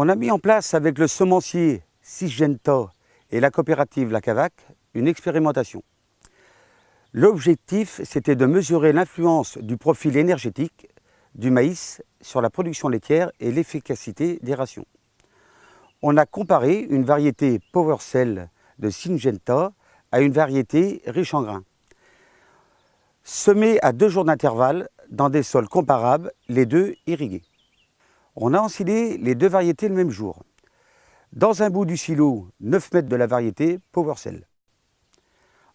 On a mis en place avec le semencier Syngenta et la coopérative La Cavaque une expérimentation. L'objectif, c'était de mesurer l'influence du profil énergétique du maïs sur la production laitière et l'efficacité des rations. On a comparé une variété PowerCell de Syngenta à une variété riche en grains. Semée à 2 jours d'intervalle dans des sols comparables, les deux irrigués. On a ensilé les deux variétés le même jour. Dans un bout du silo, 9 mètres de la variété PowerCell.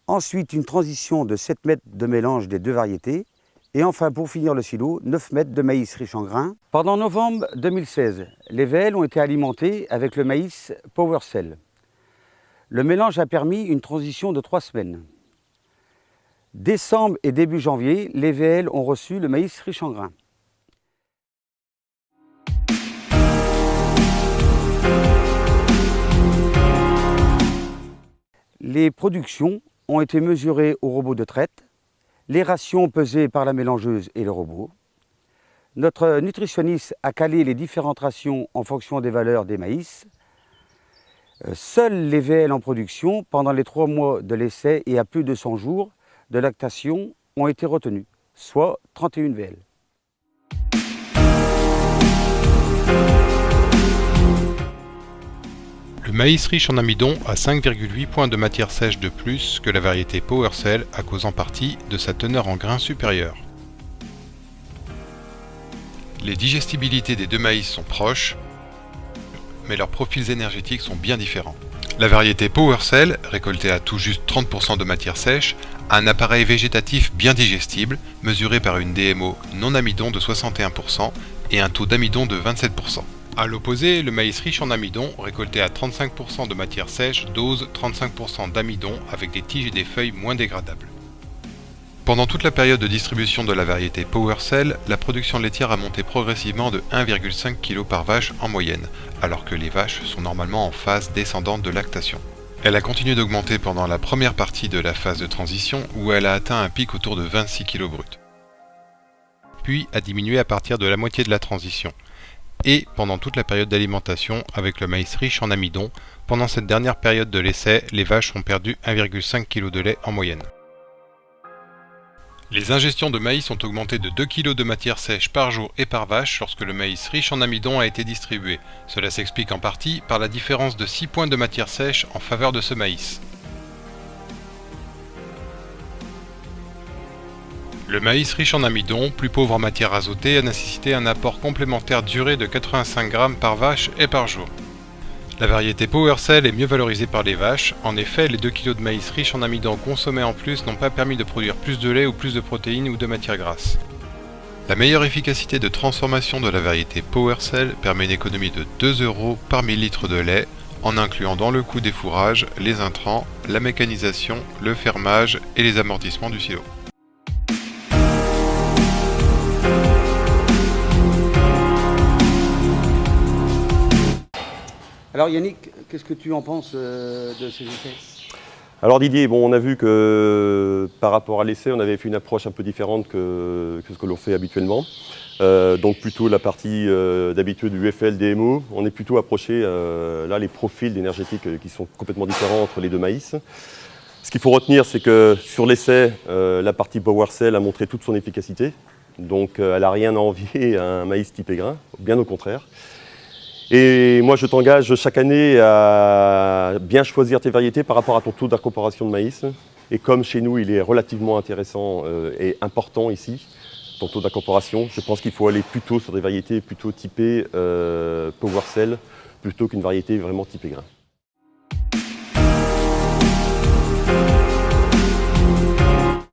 Ensuite, une transition de 7 mètres de mélange des deux variétés. Et enfin, pour finir le silo, 9 mètres de maïs riche en grains. Pendant novembre 2016, les VL ont été alimentés avec le maïs PowerCell. Le mélange a permis une transition de 3 semaines. Décembre et début janvier, les VL ont reçu le maïs riche en grains. Les productions ont été mesurées au robot de traite, les rations pesées par la mélangeuse et le robot. Notre nutritionniste a calé les différentes rations en fonction des valeurs des maïs. Seuls les VL en production, pendant les 3 mois de l'essai et à plus de 100 jours de lactation, ont été retenus, soit 31 VL. Le maïs riche en amidon a 5,8 points de matière sèche de plus que la variété PowerCell à cause en partie de sa teneur en grains supérieure. Les digestibilités des deux maïs sont proches, mais leurs profils énergétiques sont bien différents. La variété PowerCell, récoltée à tout juste 30% de matière sèche, a un appareil végétatif bien digestible, mesuré par une DMO non amidon de 61% et un taux d'amidon de 27%. A l'opposé, le maïs riche en amidon, récolté à 35% de matière sèche, dose 35% d'amidon avec des tiges et des feuilles moins dégradables. Pendant toute la période de distribution de la variété PowerCell, la production laitière a monté progressivement de 1,5 kg par vache en moyenne, alors que les vaches sont normalement en phase descendante de lactation. Elle a continué d'augmenter pendant la première partie de la phase de transition où elle a atteint un pic autour de 26 kg brut. Puis a diminué à partir de la moitié de la transition. Et pendant toute la période d'alimentation avec le maïs riche en amidon, pendant cette dernière période de l'essai, les vaches ont perdu 1,5 kg de lait en moyenne. Les ingestions de maïs ont augmenté de 2 kg de matière sèche par jour et par vache lorsque le maïs riche en amidon a été distribué. Cela s'explique en partie par la différence de 6 points de matière sèche en faveur de ce maïs. Le maïs riche en amidon, plus pauvre en matière azotée, a nécessité un apport complémentaire duré de 85 g par vache et par jour. La variété PowerCell est mieux valorisée par les vaches. En effet, les 2 kg de maïs riche en amidon consommés en plus n'ont pas permis de produire plus de lait ou plus de protéines ou de matières grasses. La meilleure efficacité de transformation de la variété PowerCell permet une économie de 2 € par millilitre de lait, en incluant dans le coût des fourrages, les intrants, la mécanisation, le fermage et les amortissements du silo. Alors Yannick, qu'est-ce que tu en penses de ces essais? Alors Didier, bon, on a vu que par rapport à l'essai, on avait fait une approche un peu différente que ce que l'on fait habituellement. Donc plutôt la partie d'habitude du UFL, DMO, on est plutôt approché là les profils énergétiques qui sont complètement différents entre les deux maïs. Ce qu'il faut retenir, c'est que sur l'essai, la partie PowerCell a montré toute son efficacité. Donc elle n'a rien à envier à un maïs type aigrin, bien au contraire. Et moi, je t'engage chaque année à bien choisir tes variétés par rapport à ton taux d'incorporation de maïs. Et comme chez nous, il est relativement intéressant et important ici, ton taux d'incorporation, je pense qu'il faut aller plutôt sur des variétés plutôt typées PowerCell plutôt qu'une variété vraiment typée grain.